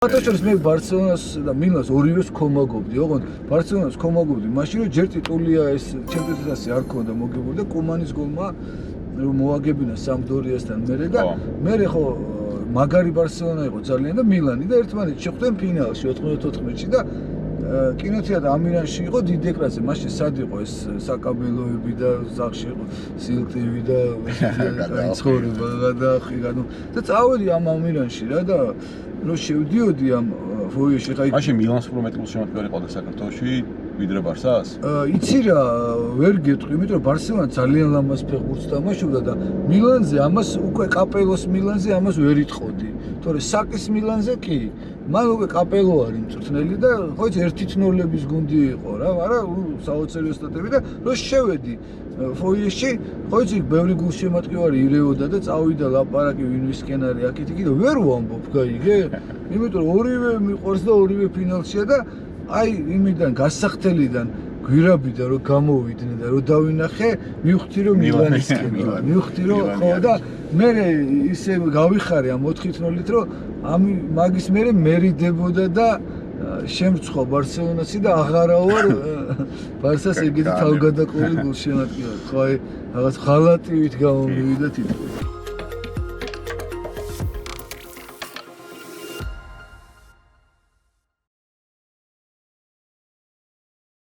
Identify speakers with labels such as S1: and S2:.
S1: Ატოჩოს მე ბარსელონას და მილანს ორივეს ქომაგობდი, ოღონდ ბარსელონას ქომაგობდი, მაშინ რომ ჯერ ტიტულია ეს ჩემპიონატზე არ ქონდა მოგებული და კუმანის გოლმა რომ მოაგებინა სამდორიასთან მერე და მერე ხო მაგარი ბარსელონა იყო ძალიან და მილანი და ერთმანეთს შეხვდნენ ფინალში 94-ში და კინოთეატრ ამირანში იყო დიდ ეკრანზე, მაშინ სად იყო ეს საკაბელოები და ზახში იყო სილტივი და ცხოვრება გადაახი და წავედი ამ ამირანში რა და რო შევდიოდი ამ ფოიეში ხა
S2: მაშინ მილანს უფრო მეტი შემოქმედი ყავდა საქართველოში ვიდრე ბარსას?
S1: იცი რა, ვერ გეტყვი, იმიტომ რომ ბარსელონა ძალიან ლამაზ ფეხბურთს თამაშობდა და მილანზე ამას უკვე კაპელოს მილანზე ამას ვერ იტყოდი. თორე საკის მილანზე კი. მან უკვე კაპელო არის მწვრთნელი და ხო იცი 1-0-ების გუნდი იყო რა, მაგრამ საოცარი ოსტატები და რო შევედი ფოიეში, ხო იცი ბევრი გულშემატკივარი ირეოდა და წავიდა ლაპარაკი ვინვისკენ არის აქეთ-იქ და ვერ ვამბობ, გაიგე? იმიტომ რომ ორივე მიყვარს და ორივე ფინალშია და აი იმიდან გასახდელიდან გვირაბიდან რომ გამოვიდნენ და რომ დავინახე, მივხვდი რომ მილანისკენია. მივხვდი რომ ხო და მე ისე გავიხარე ამ 4-0-ით რომ მაგის მერე მერიდებოდა და შემრცხვა ბარსელონასი და აღარა ვარ ბარსას ეგეთი თავგადაყოლი გულშემატკივარი. ხო აი რაღაც ხალატივით გამომივიდა თითქოს.